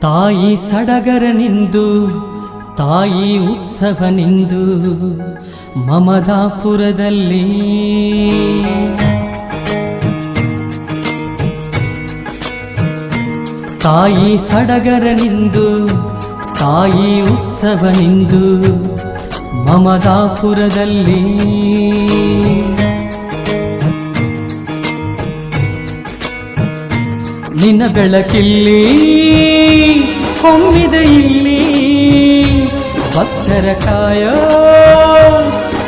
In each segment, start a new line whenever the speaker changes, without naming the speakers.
ತಾಯಿ ಸಡಗರನಿಂದು ತಾಯಿ ಉತ್ಸವನಿಂದು ಮಮದಾಪುರದಲ್ಲಿ ತಾಯಿ ಸಡಗರನಿಂದು ತಾಯಿ ಉತ್ಸವನಿಂದು ಮಮದಾಪುರದಲ್ಲಿ ನಿನ್ನ ಬೆಳಕಿಲ್ಲಿ ಹೊಮ್ಮಿದೆ ಇಲ್ಲಿ ಭಕ್ತರ ಕಾಯೋ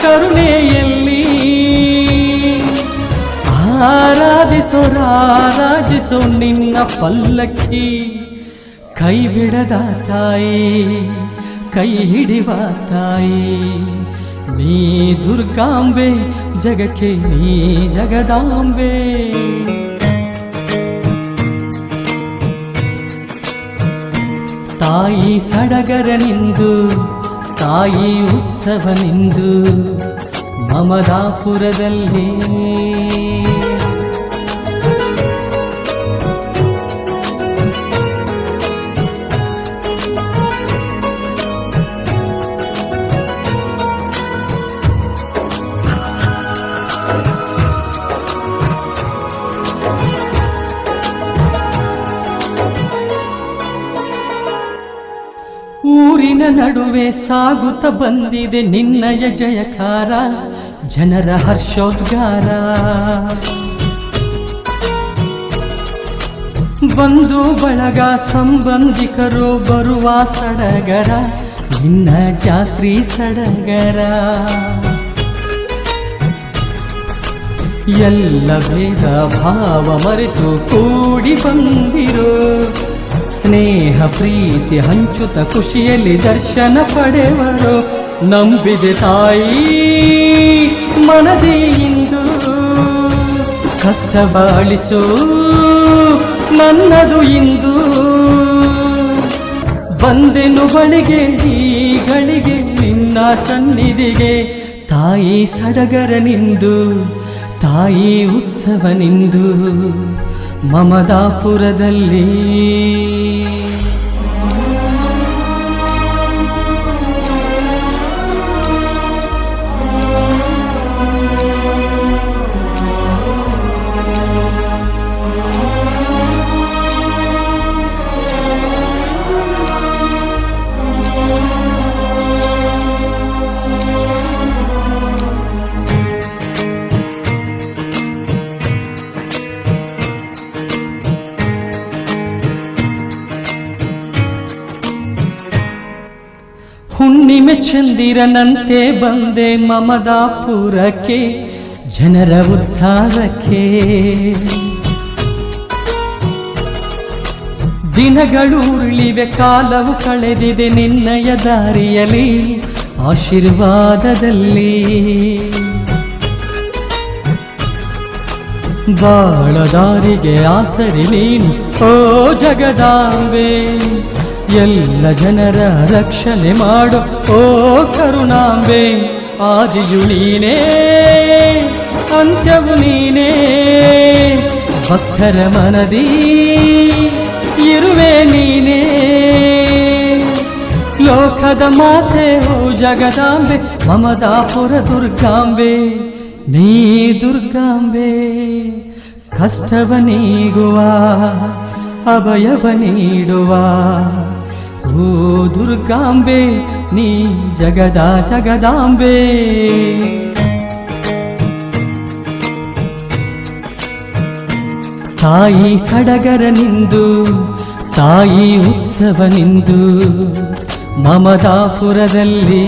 ಕರುಣೆಯಲ್ಲಿ ಆರಾಧಿಸೋ ನಿನ್ನ ಪಲ್ಲಕ್ಕಿ ಕೈ ಬಿಡದ ತಾಯಿ ಕೈ ಹಿಡಿವ ತಾಯಿ ನೀ ದುರ್ಗಾಂಬೆ ಜಗಕ್ಕೆ ನೀ ಜಗದಾಂಬೆ ತಾಯಿ ಸಡಗರನಿಂದು ತಾಯಿ ಉತ್ಸವನಿಂದು ಮಮದಾಪುರದಲ್ಲಿ ಊರಿನ ನಡುವೆ ಸಾಗುತ್ತ ಬಂದಿದೆ ನಿನ್ನಯ ಜಯಕಾರ ಜನರ ಹರ್ಷೋದ್ಗಾರ ಬಂಧು ಬಳಗ ಸಂಬಂಧಿಕರು ಬರುವ ಸಡಗರ ನಿನ್ನ ಜಾತ್ರಿ ಸಡಗರ ಎಲ್ಲ ಭೇದ ಭಾವ ಮರೆತು ಕೂಡಿ ಬಂದಿರೋ ಸ್ನೇಹ ಪ್ರೀತಿ ಹಂಚುತ್ತ ಖುಷಿಯಲ್ಲಿ ದರ್ಶನ ಪಡೆವರು ನಂಬಿದೆ ತಾಯಿ ಮನದಿ ಇಂದು ಕಷ್ಟ ಬಾಳಿಸು ನನ್ನದು ಇಂದು ಬಂದೆನು ಬಳಿಗೆ ಈ ಗಳಿಗೆ ನಿನ್ನ ಸನ್ನಿಧಿಗೆ ತಾಯಿ ಸಡಗರನಿಂದು ತಾಯಿ ಉತ್ಸವನಿಂದು ಮಮದಾಪುರದಲ್ಲಿ ಹುಣ್ಣಿಮೆ ಚಂದಿರನಂತೆ ಬಂದೆ ಮಮದಾಪುರಕ್ಕೆ ಜನರ ಉದ್ಧಾರಕ್ಕೆ ದಿನಗಳು ಉರುಳಿವೆ ಕಾಲವು ಕಳೆದಿದೆ ನಿನ್ನಯ ದಾರಿಯಲ್ಲಿ ಆಶೀರ್ವಾದದಲ್ಲಿ ಬಾಳದಾರಿಗೆ ಆಸರಿ ನೀನು ಓ ಜಗದಾಂಬೆ ಎಲ್ಲ ಜನರ ರಕ್ಷಣೆ ಮಾಡು ಓ ಕರುಣಾಂಬೆ ಆದಿಯು ನೀನೇ ಅಂತ್ಯವು ನೀನೇ ಭಕ್ತರ ಮನದಿ ಇರುವೆ ನೀನೇ ಲೋಕದ ಮಾತೆ ಓ ಜಗದಾಂಬೆ ಮಮದಾಪುರ ದುರ್ಗಾಂಬೆ ನೀ ದುರ್ಗಾಂಬೆ ಕಷ್ಟವ ನೀಗುವ ಅಭಯವ ನೀಡುವ ಓ ದುರ್ಗಾಂಬೆ ನೀ ಜಗದ ಜಗದಾಂಬೆ ತಾಯಿ ಸಡಗರನಿಂದು ತಾಯಿ ಉತ್ಸವನಿಂದು ಮಮದಾಪುರದಲ್ಲಿ